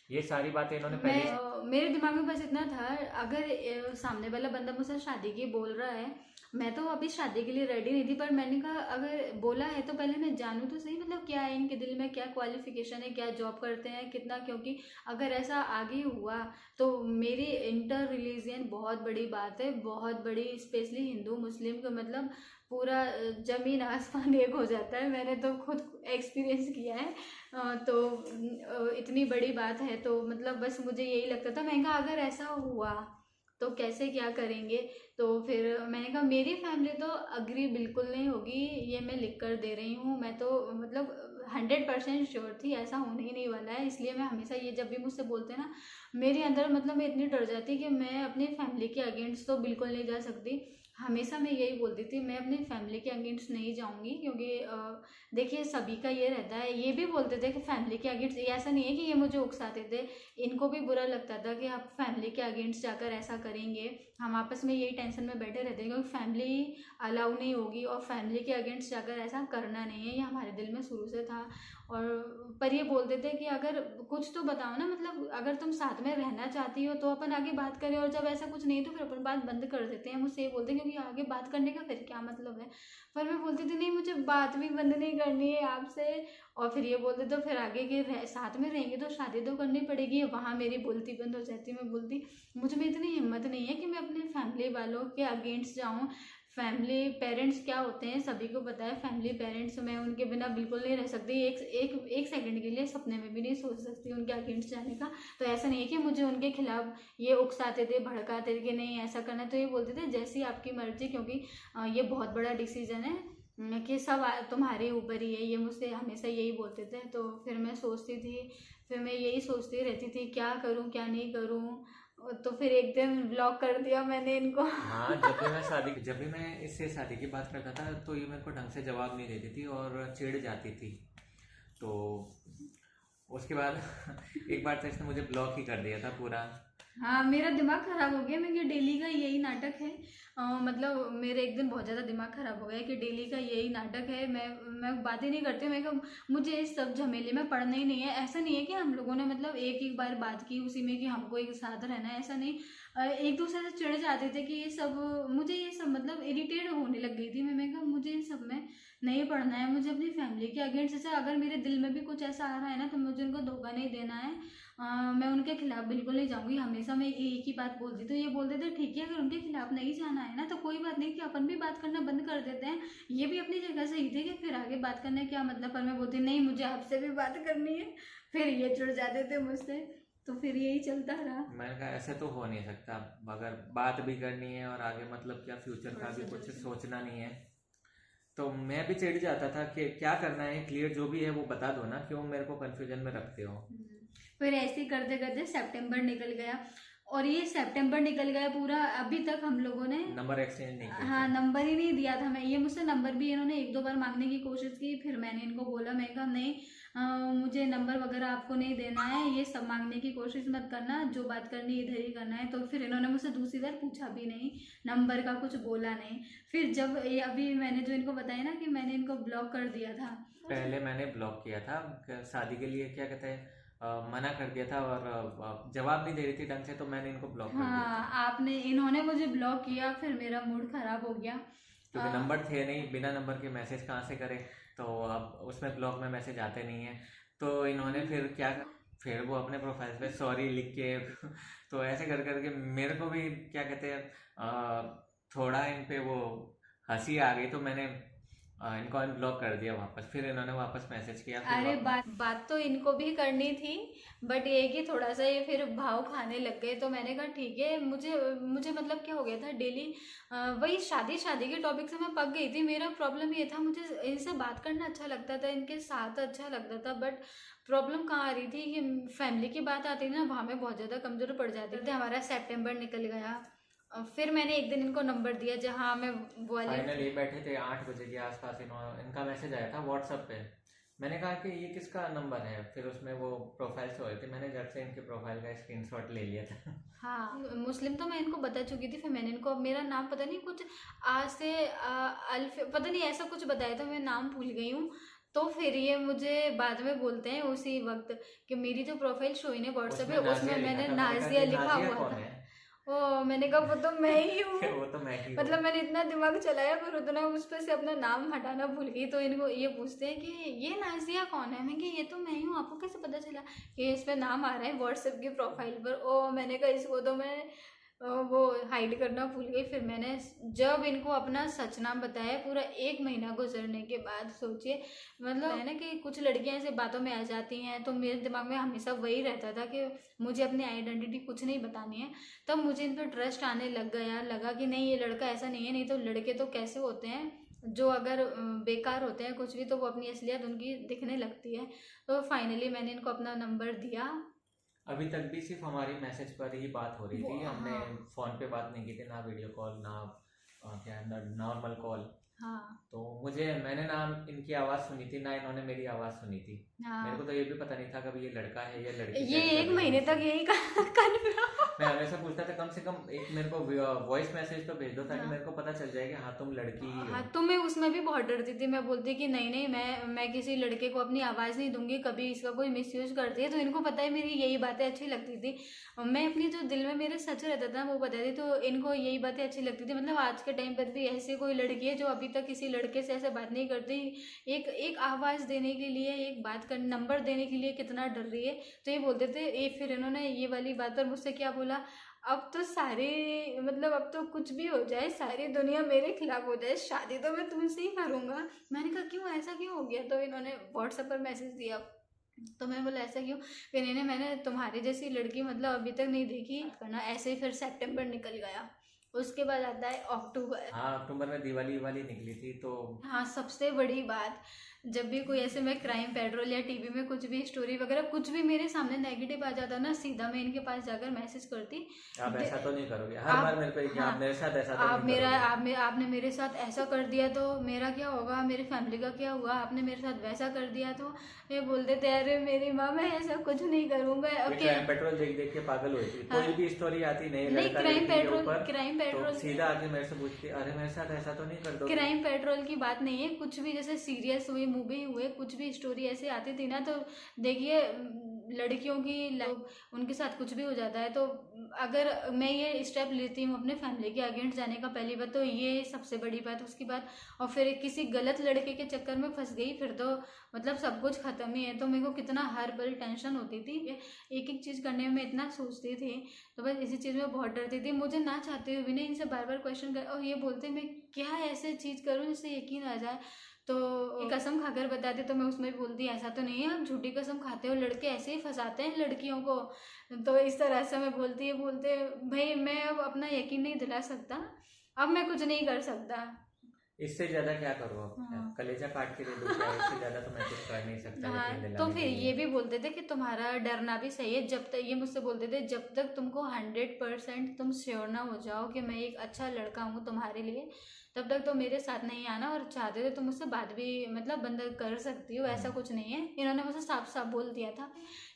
ये सारी बातें इन्होंने पहले। मेरे दिमाग में बस इतना था, अगर सामने वाला बंदा मुझसे शादी की बोल रहा है, मैं तो अभी शादी के लिए रेडी नहीं थी, पर मैंने कहा अगर बोला है तो पहले मैं जानूँ तो सही, मतलब क्या है इनके दिल में, क्या क्वालिफिकेशन है, क्या जॉब करते हैं, कितना, क्योंकि अगर ऐसा आगे हुआ तो मेरी इंटर रिलीजियन बहुत बड़ी बात है, बहुत बड़ी, स्पेशली हिंदू मुस्लिम का मतलब पूरा जमीन आसमान एक हो जाता है, मैंने तो खुद एक्सपीरियंस किया है। तो इतनी बड़ी बात है, तो मतलब बस मुझे यही लगता था, मैंने कहा अगर ऐसा हुआ तो कैसे क्या करेंगे। तो फिर मैंने कहा मेरी फैमिली तो अग्री बिल्कुल नहीं होगी, ये मैं लिख कर दे रही हूँ, मैं तो मतलब 100% श्योर थी ऐसा होने ही नहीं वाला है। इसलिए मैं हमेशा ये जब भी मुझसे बोलते हैं ना, मेरे अंदर मतलब मैं इतनी डर जाती कि मैं अपनी फैमिली के अगेंस्ट तो बिल्कुल नहीं जा सकती। हमेशा मैं यही बोलती थी, मैं अपनी फैमिली के अगेंस्ट नहीं जाऊंगी, क्योंकि देखिए सभी का ये रहता है। ये भी बोलते थे कि फैमिली के अगेंस्ट, ऐसा नहीं है कि ये मुझे उकसाते थे, इनको भी बुरा लगता था कि आप फैमिली के अगेंस्ट जाकर ऐसा करेंगे। हम आपस में यही टेंशन में बैठे रहते हैं क्योंकि फैमिली अलाउ नहीं होगी, और फैमिली के अगेंस्ट जाकर ऐसा करना नहीं है, ये हमारे दिल में शुरू से था। और पर ये बोलते थे कि अगर कुछ तो बताओ ना, मतलब अगर तुम साथ में रहना चाहती हो तो अपन आगे बात करें, और जब ऐसा कुछ नहीं तो फिर अपन बात बंद कर देते हैं। मुझसे ये बोलते हैं क्योंकि आगे बात करने का फिर क्या मतलब है। पर मैं बोलती थी नहीं, मुझे बात भी बंद नहीं करनी है आपसे। और फिर ये बोलते तो फिर आगे के साथ में रहेंगे तो शादी तो करनी पड़ेगी, वहाँ मेरी बोलती बंद हो जाती। मैं बोलती मुझ में इतनी हिम्मत नहीं है कि मैं अपने फैमिली वालों के अगेंस्ट जाऊँ। फैमिली पेरेंट्स क्या होते हैं सभी को पता है, फैमिली पेरेंट्स, मैं उनके बिना बिल्कुल नहीं रह सकती, एक सेकंड के लिए सपने में भी नहीं सोच सकती उनके अगेंस्ट जाने का। तो ऐसा नहीं है कि मुझे उनके खिलाफ ये उकसाते थे, भड़काते थे कि नहीं ऐसा करना, तो ये बोलते थे जैसी आपकी मर्जी, क्योंकि ये बहुत बड़ा डिसीजन है कि सब तुम्हारे ऊपर ही है, ये मुझसे हमेशा यही बोलते थे। तो फिर मैं सोचती थी, फिर मैं यही सोचती रहती थी क्या करूं क्या नहीं करूं। तो फिर एक दिन ब्लॉक कर दिया मैंने इनको। हाँ, जब भी मैं इससे शादी की बात करता था तो ये मेरे को ढंग से जवाब नहीं देती थी और चिढ़ जाती थी। तो उसके बाद एक बार तो इसने मुझे ब्लॉक ही कर दिया था पूरा। हाँ, मेरा दिमाग खराब हो गया, मैं डेली का यही नाटक है। मतलब मेरे एक दिन बहुत ज़्यादा दिमाग खराब हो गया कि डेली का यही नाटक है, मैं बातें नहीं करती, मैं कहा मुझे इस सब झमेले में पड़ना ही नहीं है। ऐसा नहीं है कि हम लोगों ने मतलब एक बार बात की उसी में कि हमको एक साथ रहना है, ऐसा नहीं। एक दूसरे से चिढ़ जाते थे कि ये सब, मुझे ये सब मतलब इरिटेट होने लग गई थी मैं कहा मुझे इन सब में नहीं पढ़ना है, मुझे अपनी फैमिली के अगेंस्ट से अगर मेरे दिल में भी कुछ ऐसा आ रहा है ना तो मुझे उनको धोखा नहीं देना है। मैं उनके खिलाफ बिल्कुल नहीं जाऊंगी। हमेशा मैं एक ही बात बोलती, तो ये बोलते थे ठीक है अगर उनके खिलाफ नहीं जाना है ना तो कोई बात नहीं, कि अपन भी बात करना बंद कर देते हैं। ये भी अपनी जगह सही थे कि फिर आगे बात करने क्या मतलब, पर मैं बोलती नहीं मुझे आपसे भी बात करनी है, फिर ये जुड़ जाते थे मुझसे। तो फिर यही चलता रहा। मैंने कहा ऐसे तो हो नहीं सकता, अगर बात भी करनी है और आगे मतलब क्या फ्यूचर का भी कुछ सोचना नहीं है। तो मैं भी चिढ़ जाता था कि क्या करना है, क्लियर जो भी है वो बता दो ना, क्यों मेरे को कंफ्यूजन में रखते हो। फिर ऐसे करते करते सितंबर निकल गया। और ये सितंबर निकल गया पूरा, अभी तक हम लोगों ने नंबर एक्सचेंज नहीं किया। हाँ, नंबर ही नहीं दिया था। मैं ये मुझसे नंबर भी इन्होंने 1-2 बार मांगने की कोशिश की, फिर मैंने इनको बोला, मैं कहा नहीं, मुझे नंबर वगैरह आपको नहीं देना है, ये सब मांगने की कोशिश मत करना, जो बात करनी इधर ही करना है। तो फिर इन्होंने मुझसे दूसरी बार पूछा भी नहीं, नंबर का कुछ बोला नहीं। फिर जब ये अभी मैंने जो इनको बताया ना कि मैंने इनको ब्लॉक कर दिया था, पहले मैंने ब्लॉक किया था शादी के लिए, क्या कहते हैं, मना कर दिया था और जवाब नहीं दे रही थी ढंग से, तो मैंने इनको ब्लॉक कर दिया था। आपने इन्होंने मुझे ब्लॉक किया, फिर मेरा मूड खराब हो गया क्योंकि नंबर थे नहीं, बिना नंबर के मैसेज कहाँ से करे, तो अब उसमें ब्लॉक में मैसेज आते नहीं है। तो इन्होंने फिर क्या, फिर वो अपने प्रोफाइल पे सॉरी लिख के तो ऐसे कर करके मेरे को भी क्या कहते हैं, थोड़ा इन पे वो हंसी आ गई, तो मैंने इनको अनब्लॉक कर दिया वापस। फिर इन्होंने वापस मैसेज किया। अरे बात तो इनको भी करनी थी, बट ये कि थोड़ा सा ये फिर भाव खाने लग गए। तो मैंने कहा ठीक है, मुझे मतलब क्या हो गया था, डेली वही शादी के टॉपिक से मैं पक गई थी। मेरा प्रॉब्लम ये था, मुझे इनसे बात करना अच्छा लगता था, इनके साथ अच्छा लगता था, बट प्रॉब्लम कहाँ आ रही थी कि फैमिली की बात आती थी ना, वहाँ में बहुत ज़्यादा कमज़ोर पड़ जाती थी। हमारा सितंबर निकल गया, फिर मैंने एक दिन इनको नंबर दिया जहाँ मैं फाइनली बैठे थे 8 बजे के आसपास, इनका मैसेज आया था व्हाट्सएप पे। मैंने कहा कि ये किसका नंबर है, फिर उसमें वो प्रोफाइल से हो रही थी, मैंने झट से इनके प्रोफाइल का स्क्रीनशॉट ले लिया था। हाँ, मुस्लिम तो मैं इनको बता चुकी थी। फिर मैंने इनको मेरा नाम पता नहीं कुछ आ से अल्फ पता नहीं ऐसा कुछ बताया था, मैं नाम भूल गई हूँ। तो फिर ये मुझे बाद में बोलते हैं उसी वक्त कि मेरी जो प्रोफाइल शो है व्हाट्सएप पे, उसमें मैंने नाजिया लिखा हुआ था। ओ, मैंने कहा वो तो मैं ही हूँ। वो तो मैं ही मतलब मैंने इतना दिमाग चलाया पर उतना उस पर से अपना नाम हटाना भूल गई। तो इनको ये पूछते हैं कि ये नाजिया कौन है, मैं कि ये तो मैं ही हूँ, आपको कैसे पता चला कि इस पर नाम आ रहा है व्हाट्सएप की प्रोफाइल पर। ओ, मैंने कहा इसको तो मैं वो हाइड करना भूल गई। फिर मैंने जब इनको अपना सच नाम बताया, पूरा 1 महीना गुजरने के बाद, सोचिए मतलब है ना कि कुछ लड़कियां ऐसे बातों में आ जाती हैं, तो मेरे दिमाग में हमेशा वही रहता था कि मुझे अपनी आइडेंटिटी कुछ नहीं बतानी है। तब मुझे इन पर ट्रस्ट आने लग गया, लगा कि नहीं ये लड़का ऐसा नहीं है। नहीं तो लड़के तो कैसे होते हैं जो अगर बेकार होते हैं कुछ भी, तो वो अपनी असलियत उनकी दिखने लगती है। तो फाइनली मैंने इनको अपना नंबर दिया। अभी तक भी सिर्फ हमारी मैसेज पर ही बात हो रही थी, हमने फोन पे बात नहीं की थी, ना वीडियो कॉल, ना क्या नॉर्मल कॉल। हाँ, तो मैंने ना इनकी आवाज़ सुनी थी, ना इन्होंने मेरी आवाज़ सुनी थी। हाँ, मेरे को तो ये भी पता नहीं था कभी ये लड़का है या लड़की। ये 1 महीने तक यही मैं हमेशा पूछता था कम से कम एक मेरे को वॉइस मैसेज तो भेज दो, ताकि मेरे को पता चल जाए कि हाँ तुम लड़की ही हो। हाँ, तो मैं उसमें भी बहुत डरती थी। मैं बोलती कि नहीं मैं किसी लड़के को अपनी आवाज़ नहीं दूंगी, कभी इसका कोई मिसयूज करती है। तो इनको पता है मेरी यही बातें अच्छी लगती थी, मैं अपनी जो दिल में मेरे सच रहता था वो बताती। तो इनको यही बातें अच्छी लगती थी। मतलब आज के टाइम पर भी ऐसी कोई लड़की है जो अभी तक किसी लड़के से ऐसे बात नहीं करती, एक आवाज़ देने के लिए, एक बात कर नंबर देने के लिए कितना डर रही है। तो ये बोलते थे ये, फिर इन्होंने ये वाली बात पर मुझसे क्या बोला, अब तो सारे मतलब अब तो कुछ भी हो जाए, सारी दुनिया मेरे खिलाफ हो जाए, शादी तो मैं तुमसे ही करूँगा। मैंने कहा क्यों, ऐसा क्यों हो गया। तो इन्होंने व्हाट्सएप पर मैसेज दिया, तो मैं बोला ऐसा क्यों। फिर इन्हें मैंने तुम्हारी जैसी लड़की मतलब अभी तक नहीं देखी करना। ऐसे ही फिर सितंबर निकल गया, उसके बाद आता है अक्टूबर। हाँ, अक्टूबर में दिवाली निकली थी। तो हाँ, सबसे बड़ी बात, जब भी कोई ऐसे मैं क्राइम पेट्रोल या टीवी में कुछ भी स्टोरी वगैरह कुछ भी मेरे सामने नेगेटिव आ जाता ना, सीधा मैं इनके पास जाकर मैसेज करती। आप ऐसा तो नहीं करोगे हर बार मेरे को, आप मेरे साथ ऐसा तो आप मेरा आपने मेरे साथ ऐसा कर दिया तो मेरा क्या होगा, मेरी फैमिली का क्या हुआ, आपने मेरे साथ वैसा कर दिया तो। ये बोलते थे अरे मेरी माँ मैं ऐसा कुछ नहीं करूँगा। क्राइम पेट्रोल देख देख के पागल हुई थी। कोई भी स्टोरी आती नहीं, क्राइम पेट्रोल सीधा आके मेरे से पूछती अरे मेरे साथ ऐसा तो नहीं कर दो। क्राइम पेट्रोल की बात नहीं है, कुछ भी जैसे सीरियस हुई मूवी हुए, कुछ भी स्टोरी ऐसे आती थी ना, तो देखिए लड़कियों की उनके साथ कुछ भी हो जाता है। तो अगर मैं ये स्टेप लेती हूँ अपने फैमिली के अगेंस्ट जाने का, पहली बात तो ये सबसे बड़ी बात, उसकी बात और फिर किसी गलत लड़के के चक्कर में फंस गई फिर तो मतलब सब कुछ खत्म ही है। तो मेरे को कितना हर पल टेंशन होती थी, एक एक चीज़ करने में मैं इतना सोचती थी, तो बस इसी चीज़ में बहुत डरती थी। मुझे ना चाहते हुए भी नहीं इनसे बार बार क्वेश्चन कर, और ये बोलते मैं क्या ऐसे चीज़ करूँ जिससे यकीन आ जाए। तो कसम खाकर बताते तो मैं उसमें भी बोलती ऐसा तो नहीं है, आप झूठी कसम खाते हो, लड़के ऐसे ही फंसाते हैं लड़कियों को। तो इस तरह से मैं बोलते भाई मैं अब अपना यकीन नहीं दिला सकता, अब मैं कुछ नहीं कर सकता। इससे ज्यादा क्या करूँ अब? हाँ। कलेजा काट के दे दूँ क्या? इससे ज्यादा तो मैं कुछ कर नहीं सकता हाँ, यकीन तो दिलाने फिर के ये लिए। भी बोलते थे कि तुम्हारा डरना भी सही है, जब तक ये मुझसे बोलते थे जब तक तुमको 100% तुम श्योर ना हो जाओ कि मैं एक अच्छा लड़का हूँ तुम्हारे लिए, तब तक तो मेरे साथ नहीं आना। और चाहते थे तो मुझसे बात भी मतलब बंद कर सकती हो, ऐसा कुछ नहीं है। इन्होंने मुझे साफ साफ बोल दिया था।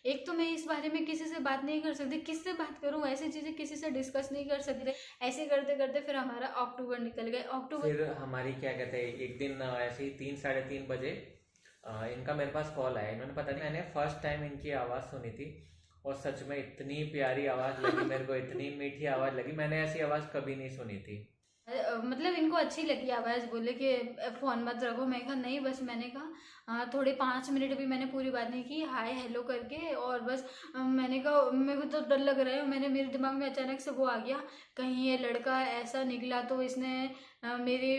एक तो मैं इस बारे में किसी से बात नहीं कर सकती, किससे बात करूँ, ऐसी चीज़ें किसी से डिस्कस नहीं कर सकते। ऐसे करते करते फिर हमारा अक्टूबर निकल गए। अक्टूबर फिर हमारी क्या कहते हैं, एक दिन ऐसे ही 3 साढ़े 3 बजे इनका मेरे पास कॉल आया। इन्होंने पता नहीं, मैंने फर्स्ट टाइम इनकी आवाज़ सुनी थी और सच में इतनी प्यारी आवाज़ लगी मेरे को, इतनी मीठी आवाज़ लगी, मैंने ऐसी आवाज़ कभी नहीं सुनी थी। मतलब इनको अच्छी लगी आवाज़, बोले कि फ़ोन मत रखो। मैं कहा नहीं, बस मैंने कहा थोड़े 5 मिनट भी मैंने पूरी बात नहीं की, हाय हेलो करके, और बस मैंने कहा मेरे को तो डर लग रहा है। मेरे दिमाग में अचानक से वो आ गया, कहीं ये लड़का ऐसा निकला तो इसने मेरी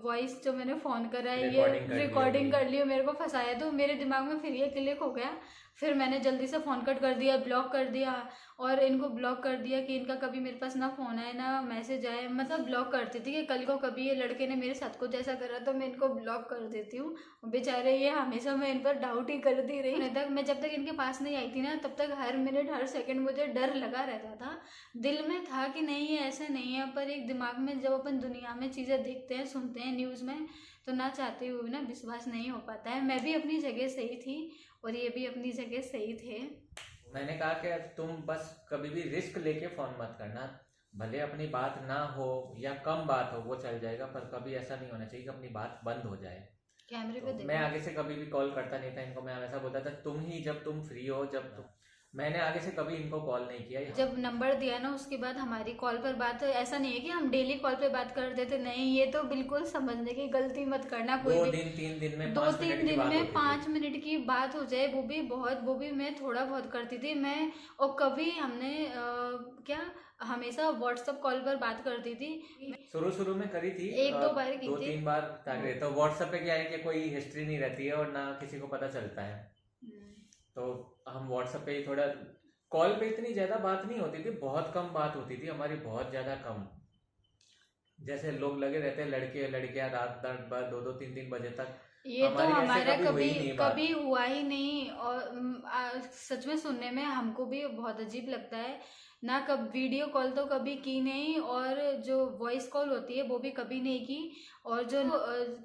वॉइस जो मैंने फ़ोन करा है ये रिकॉर्डिंग कर ली, मेरे को फंसाया। तो मेरे दिमाग में फिर ये क्लिक हो गया। फिर मैंने जल्दी से फ़ोन कट कर दिया, ब्लॉक कर दिया, और इनको ब्लॉक कर दिया कि इनका कभी मेरे पास ना फ़ोन आए ना मैसेज आए। मतलब ब्लॉक करती थी कि कल को कभी ये लड़के ने मेरे साथ कुछ ऐसा करा तो मैं इनको ब्लॉक कर देती हूँ। बेचारे ये हमेशा मैं इन पर डाउट ही करती रही। तक मैं जब तक इनके पास नहीं आई थी ना, तब तक हर मिनट हर सेकंड मुझे डर लगा रहता था। दिल में था कि नहीं ये ऐसे नहीं है, पर एक दिमाग में जब अपन दुनिया में चीज़ें देखते हैं सुनते हैं न्यूज़ में, तो ना चाहते हुए ना विश्वास नहीं हो पाता है। मैं भी अपनी जगह सही थी और ये भी अपनी जगह सही थे। मैंने कहा कि तुम बस कभी भी रिस्क लेके फ़ोन मत करना, भले अपनी बात ना हो या कम बात हो वो चल जाएगा, पर कभी ऐसा नहीं होना चाहिए कि अपनी बात बंद हो जाए। कैमरे पे तो देखो। मैं आगे से कभी भी कॉल करता नहीं था इनको, मैं हमेशा बोलता था तुम ही जब तुम फ्री हो, जब तुम, मैंने आगे से कभी इनको कॉल नहीं किया। जब नंबर दिया ना उसके बाद हमारी कॉल पर बात, ऐसा नहीं है कि हम डेली कॉल पे बात कर देते, नहीं, ये तो बिल्कुल समझने की गलती मत करना। कोई दो भी दिन 3 दिन में 5 मिनट की बात हो जाए, वो भी मैं थोड़ा बहुत करती थी मैं। और कभी हमने क्या हमेशा व्हाट्सएप कॉल पर बात करती थी। शुरू में करी थी, 1-2 बार की थी। 2-3 बार ताकि, तो व्हाट्सएप पे क्या है कि कोई हिस्ट्री नहीं रहती है और ना किसी को पता चलता है, तो हम व्हाट्सएप पे ही थोड़ा, कॉल पे इतनी ज्यादा बात नहीं होती थी, बहुत कम बात होती थी हमारी, बहुत ज्यादा कम। जैसे लोग लगे रहते हैं लड़के लड़कियां रात रात भर 2-2 3-3 बजे तक, ये तो हमारी ऐसे हमारा कभी हुई कभी नहीं बात। कभी हुआ ही नहीं। और सच में सुनने में हमको भी बहुत अजीब लगता है ना। कब वीडियो कॉल तो कभी की नहीं, और जो वॉइस कॉल होती है वो भी कभी नहीं की। और जो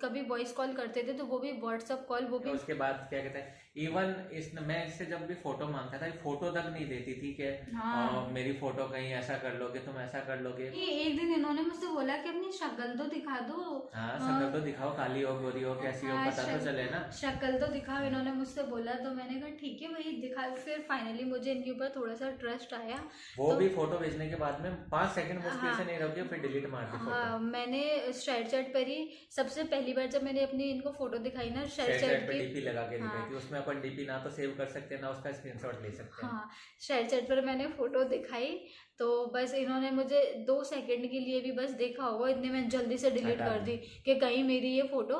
कभी वॉइस कॉल करते थे तो वो भी व्हाट्सएप कॉल, वो भी। उसके बाद क्या कहते हैं, इवन मैं इससे जब भी फोटो मांगता था, फोटो तक नहीं देती थी कि हाँ। मेरी फोटो कहीं ऐसा कर लोगे, तुम ऐसा कर लोगे। एक दिन इन्होंने मुझसे बोला कि अपनी शक्ल तो दिखा दो। हाँ, शक्ल तो दिखाओ, काली हो गोरी हो कैसी हो, पता तो चले ना। शक्ल तो दिखाओ, इन्होंने मुझसे बोला, तो मैंने कहा ठीक है भाई दिखा। फिर फाइनली मुझे इनके ऊपर थोड़ा सा ट्रस्ट आया। वो भी फोटो भेजने के बाद में 5 सेकंड मुश्किल से नहीं रुकी, फिर डिलीट मार दी फोटो। हाँ, मैंने शेयरचैट पर ही सबसे पहली बार जब मैंने अपनी इनको फोटो दिखाई ना, शेयरचैट पे डीपी लगा के दिखाई थी, उसमें अपन डीपी ना तो सेव कर सकते हैं ना उसका स्क्रीनशॉट ले सकते हैं। हाँ, शेयरचैट पर मैंने फोटो दिखाई, तो बस इन्होंने मुझे 2 सेकंड के लिए भी बस देखा होगा, इतने में जल्दी से डिलीट कर दी कि कहीं मेरी ये फोटो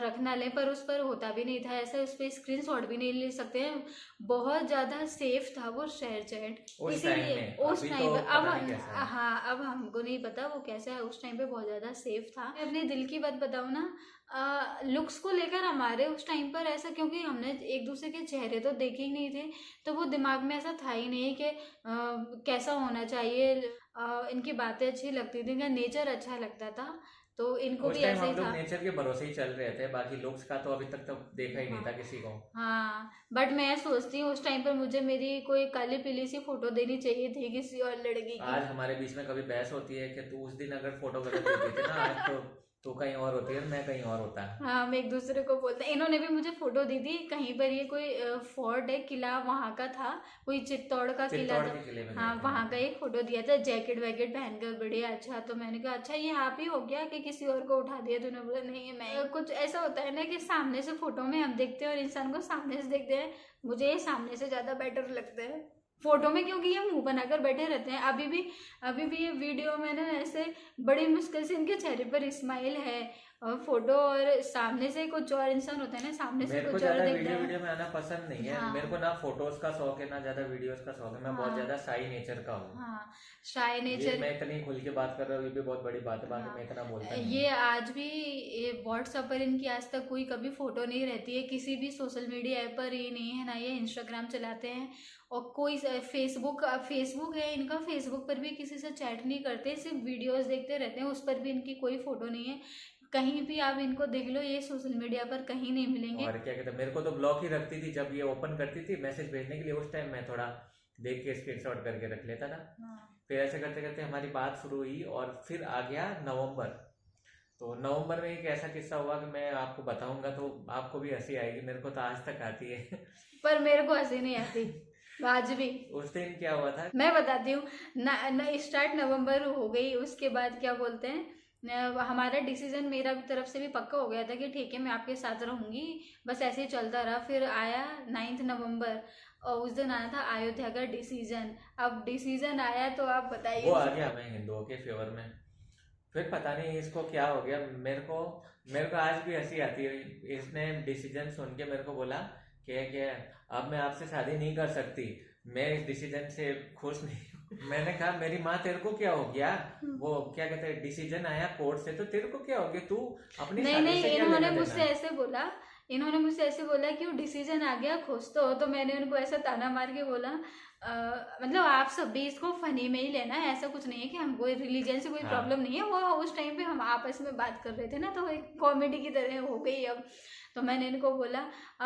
रख ना ले। पर उस पर होता भी नहीं था ऐसा, उस पर स्क्रीनशॉट भी नहीं ले सकते हैं। बहुत ज़्यादा सेफ था वो शेयरचैट, इसीलिए उस टाइम पे। अब हाँ, अब हमको नहीं पता वो कैसा है, उस टाइम पे बहुत ज़्यादा सेफ था। मैं अपने दिल की बात बताऊँ ना, लुक्स को लेकर हमारे उस टाइम पर ऐसा, क्योंकि हमने एक दूसरे के चेहरे तो देखे ही नहीं थे, तो वो दिमाग में ऐसा था ही नहीं कि कैसा होना चाहिए। इनकी बातें अच्छी लगती थी, इनका नेचर अच्छा लगता था, तो इनको भी ऐसे ही था। नेचर के भरोसे ही चल रहे थे, बाकी लुक्स का तो अभी तक तो देखा ही नहीं था किसी को। हाँ, बट मैं सोचती हूँ उस टाइम पर मुझे मेरी कोई काली पीली सी फोटो देनी चाहिए थी किसी और लड़की की। आज हमारे बीच में कभी बहस होती है कि तू उस दिन अगर फोटो गलत देती थी ना, आज तो तू कहीं और होती है, मैं कहीं और होता। हाँ, हम एक दूसरे को बोलते हैं। इन्होंने भी मुझे फोटो दी थी कहीं पर, ये कोई फोर्ट है, किला वहाँ का था, कोई चित्तौड़ का किला था। हाँ, वहाँ का एक फोटो दिया था, जैकेट वैकेट पहनकर बढ़िया अच्छा। तो मैंने कहा अच्छा ये आप ही हो गया कि किसी और को उठा दिया? तूने बोला नहीं है मैं। कुछ ऐसा होता है ना कि सामने से फोटो में हम देखते हैं और इंसान को सामने से देखते हैं, मुझे ये सामने से ज्यादा बेटर लगता है फोटो में, क्योंकि ये मुंह बनाकर बैठे रहते हैं। अभी भी ये वीडियो में ना ऐसे बड़ी मुश्किल से इनके चेहरे पर स्माइल है, और फोटो और सामने से कुछ और इंसान होता है ना, सामने से मेरे को कुछ और ज्यादा दिखता है। वीडियो में आना पसंद नहीं है। हाँ। मेरे को ना फोटोज का शौक है ना ज्यादा वीडियोस का शौक है। मैं बहुत हाँ। ज्यादा शाई नेचर का हूँ। हाँ, शाय ये नेचर। मैं इतनी खुल के बात कर रहा हूँ ये भी बहुत बड़ी बात है, बाकी हाँ, मैं इतना बोलता नहीं ये हूँ। आज भी ये व्हाट्सएप पर इनकी आज तक कोई कभी फोटो नहीं रहती है, किसी भी सोशल मीडिया ऐप पर ये नहीं है, ना ये इंस्टाग्राम चलाते हैं, और कोई फेसबुक फेसबुक है इनका, फेसबुक पर भी किसी से चैट नहीं करते, सिर्फ वीडियोस देखते रहते हैं, उस पर भी इनकी कोई फोटो नहीं है। कहीं भी आप इनको देख लो, ये सोशल मीडिया पर कहीं नहीं मिलेंगे। और क्या कहते हैं, मेरे को तो ब्लॉक ही रखती थी जब ये ओपन करती थी मैसेज भेजने के लिए, उस टाइम मैं थोड़ा देख के स्क्रीनशॉट करके रख लेता था। हाँ। फिर ऐसे करते करते हमारी बात शुरू हुई और फिर आ गया नवंबर। तो नवंबर में एक ऐसा किस्सा हुआ कि मैं आपको बताऊंगा तो आपको भी हंसी आएगी, मेरे को तो आज तक आती है। पर मेरे को हंसी नहीं आती आज भी। उस दिन क्या हुआ था, मैं बताती हूँ ना, स्टार्ट नवंबर हो गई, उसके बाद क्या बोलते हैं, हमारा डिसीजन मेरा तरफ से भी पक्का हो गया था कि ठीक है मैं आपके साथ रहूंगी, बस ऐसे ही चलता रहा। फिर आया 9 नवंबर, और उस दिन आया था अयोध्या का डिसीजन। अब डिसीजन आया तो आप बताइए। वो आ गया मैं हिंदुओं के फेवर में। फिर पता नहीं इसको क्या हो गया, मेरे को आज भी हंसी आती है। इसने डिसीजन सुन के मेरे को बोला कि अब मैं आपसे शादी नहीं कर सकती, मैं इस डिसीजन से खुश नहीं हूँ। मैंने कहा मेरी माँ तेरे को क्या हो गया, वो क्या कहते हैं डिसीजन आया कोर्ट से तो तेरे को क्या हो गया, तू अपनी नहीं शादी नहीं, से क्या इन्होंने लेना मुझसे देना। ऐसे बोला, इन्होंने मुझसे ऐसे बोला कि वो डिसीजन आ गया, खुश तो मैंने उनको ऐसा ताना मार के बोला, मतलब आप सब भी इसको फनी में ही लेना है, ऐसा कुछ नहीं है कि हमको रिलीजन से कोई हाँ। प्रॉब्लम नहीं है, वो उस टाइम पे हम आपस में बात कर रहे थे ना, तो एक कॉमेडी की तरह हो गई अब। तो मैंने इनको बोला,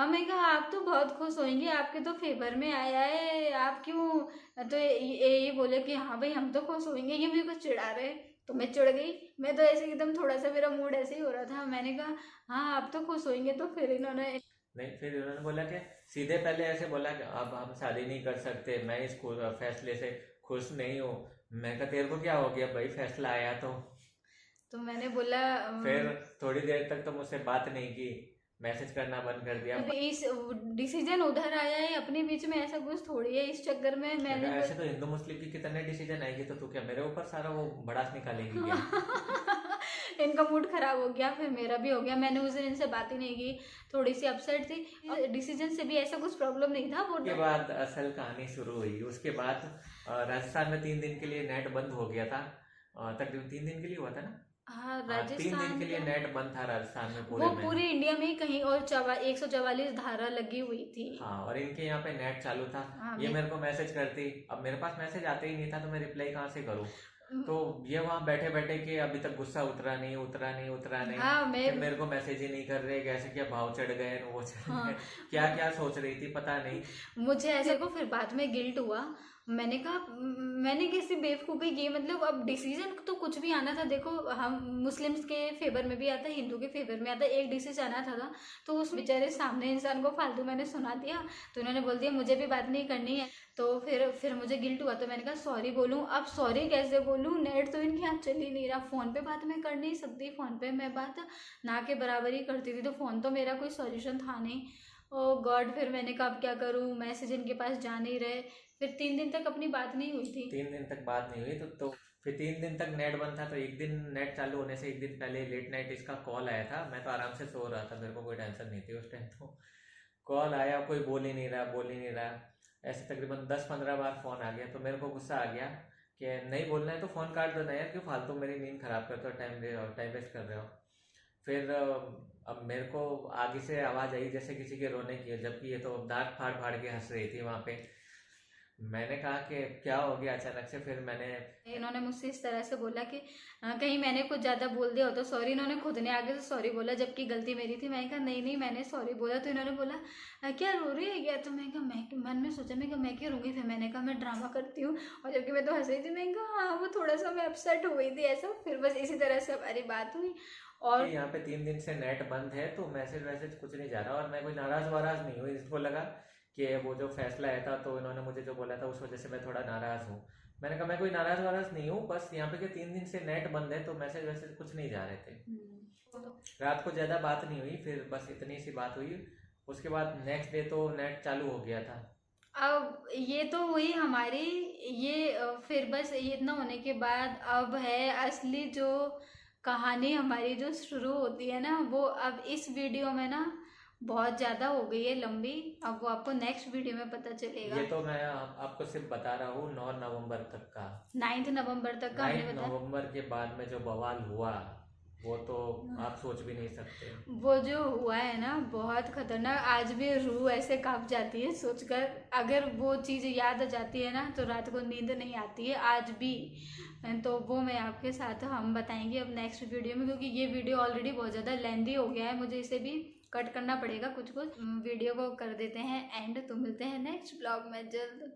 मैं कहा आप तो बहुत खुश होंगे, आपके तो फेवर में आया है, आप क्यों। तो ये बोले कि हाँ भाई हम तो खुश होंगे, ये मेरे को चिढ़ा रहे। तो मैं चिढ़ गई, मैं तो ऐसे एकदम थोड़ा सा मेरा मूड ऐसे ही हो रहा था, मैंने कहा हाँ आप तो खुश होंगे। तो फिर इन्होंने नहीं, फिर उन्होंने बोला कि सीधे पहले ऐसे बोला कि अब हम शादी नहीं कर सकते, मैं इस फैसले से खुश नहीं हूँ। मैं कहा तेरे को क्या हो गया भाई, फैसला आया तो मैंने बोला फिर थोड़ी देर तक तो मुझसे बात नहीं की, मैसेज करना बंद कर दिया। इस डिसीजन उधर आया है, अपने बीच में ऐसा कुछ थोड़ी है, इस चक्कर में मैंने ऐसे तो हिंदू मुस्लिम की कितने डिसीजन आएगी, तो तू क्या मेरे ऊपर सारा वो भड़ास निकालेगी क्या? इनका मूड खराब हो गया, फिर मेरा भी हो गया। मैंने उस दिन इनसे बात ही नहीं की, थोड़ी सी अपसेट थी। डिसीजन से भी ऐसा कुछ प्रॉब्लम नहीं था। वो उसके बाद असल कहानी शुरू हुई। उसके बाद राजस्थान में 3 दिन के लिए नेट बंद हो गया था, तकरीबन 3 दिन के लिए हुआ था ना। हाँ, 3 दिन राजस्थान के लिए का नेट बंद था राजस्थान में वो पूरे इंडिया में ही कहीं और 144 धारा लगी हुई थी। हाँ, और इनके यहाँ पे नेट चालू था। हाँ, ये मेरे को मैसेज करती, अब मेरे पास मैसेज आते ही नहीं था तो मैं रिप्लाई कहाँ से करूँ। तो ये वहाँ बैठे बैठे कि अभी तक गुस्सा उतरा नहीं उतरा नहीं उतरा नहीं। हाँ, फिर मेरे को मैसेज ही नहीं कर रहे, कैसे क्या भाव चढ़ गए वो चढ़ गए, क्या क्या सोच रही थी पता नहीं। मुझे ऐसे को फिर बाद में गिल्ट हुआ। मैंने कहा मैंने कैसी बेवकूफ़ी की, मतलब अब डिसीजन तो कुछ भी आना था। देखो हम मुस्लिम्स के फेवर में भी आता है, हिंदू के फेवर में आता है, एक डिसीजन आना था तो उस बेचारे सामने इंसान को फालतू मैंने सुना दिया, तो उन्होंने बोल दिया मुझे भी बात नहीं करनी है। तो फिर मुझे गिल्ट हुआ, तो मैंने कहा सॉरी बोलूँ। अब सॉरी कैसे बोलूँ, नेट तो इनके यहाँ चल ही नहीं रहा, फ़ोन पे बात मैं कर नहीं सकती, फ़ोन पे मैं बात ना के बराबर ही करती थी, तो फ़ोन तो मेरा कोई सॉल्यूशन था नहीं। ओ गॉड, फिर मैंने कहा अब क्या करूँ, मैसेज इनके पास जा नहीं रहे। फिर 3 दिन तक अपनी बात नहीं हुई थी। 3 दिन तक बात नहीं हुई तो फिर 3 दिन तक नेट बंद था। तो एक दिन नेट चालू होने से एक दिन पहले लेट नाइट इसका कॉल आया था। मैं तो आराम से सो रहा था, मेरे को कोई टेंशन नहीं थी उस टाइम। तो कॉल आया, कोई बोल ही नहीं रहा। ऐसे तकरीबन 10-15 बार फ़ोन आ गया, तो मेरे को गुस्सा आ गया कि नहीं बोलना है तो फ़ोन काट दो ना यार, क्यों फालतू मेरी नींद ख़राब करते हो, टाइम वेस्ट कर रहे हो। फिर अब मेरे को आगे से आवाज़ आई जैसे किसी के रोने की है, जबकि ये तो दांत फाड़ फाड़ के हंस रही थी वहाँ पे। मैंने कहा कि क्या हो गया अचानक से। फिर इन्होंने मुझसे इस तरह से बोला कि कहीं मैंने कुछ ज़्यादा बोल दिया हो तो सॉरी। इन्होंने खुद ने आगे से सॉरी बोला, जबकि गलती मेरी थी। मैंने कहा नहीं मैंने सॉरी बोला। तो इन्होंने बोला क्या रो रही है क्या? तो मैं कहा मैं मन में सोचा, मैं कहा मैं क्यों रोगी? फिर मैंने कहा मैं ड्रामा करती हूँ, और जबकि मैं तो हंस रही थी। मैंने कहा हाँ वो थोड़ा सा मैं अपसेट हो गई थी ऐसा। फिर बस इसी तरह से हमारी बात हुई। और यहाँ पे 3 दिन से नेट बंद है तो मैसेज वैसेज कुछ नहीं जा रहा, और मैं कोई नाराज वाराज नहीं हूँ। इसको लगा कि वो जो फैसला आया था तो इन्होंने मुझे जो बोला था उस वजह से मैं थोड़ा नाराज हूँ। मैंने कहा मैं कोई नाराज वाराज नहीं हूँ, बस यहाँ पे कि 3 दिन से नेट बंद है तो मैसेज वैसेज कुछ नहीं जा रहे थे। रात को ज़्यादा बात नहीं हुई, फिर बस इतनी सी बात हुई। उसके बाद नेक्स्ट डे तो नेट चालू हो गया था। अब ये तो हुई हमारी ये फिर बस ये इतना होने के बाद अब है असली जो कहानी हमारी जो शुरू होती है ना, वो अब इस वीडियो में ना बहुत ज़्यादा हो गई है लंबी। अब वो आपको नेक्स्ट वीडियो में पता चलेगा। ये तो मैं आपको सिर्फ बता रहा हूँ 9 नवंबर तक का। 9 नवंबर तक का हमने 9 बताया। नवंबर के बाद में जो बवाल हुआ वो तो आप सोच भी नहीं सकते। वो जो हुआ है ना बहुत खतरनाक, आज भी रूह ऐसे कांप जाती है सोचकर। अगर वो चीज़ याद आ जाती है ना तो रात को नींद नहीं आती है आज भी। तो वो मैं आपके साथ हम बताएंगे अब नेक्स्ट वीडियो में, क्योंकि ये वीडियो ऑलरेडी बहुत ज़्यादा लेंदी हो गया है, मुझे इसे भी कट करना पड़ेगा कुछ कुछ। वीडियो को कर देते हैं एंड, तो मिलते हैं नेक्स्ट ब्लॉग में जल्द।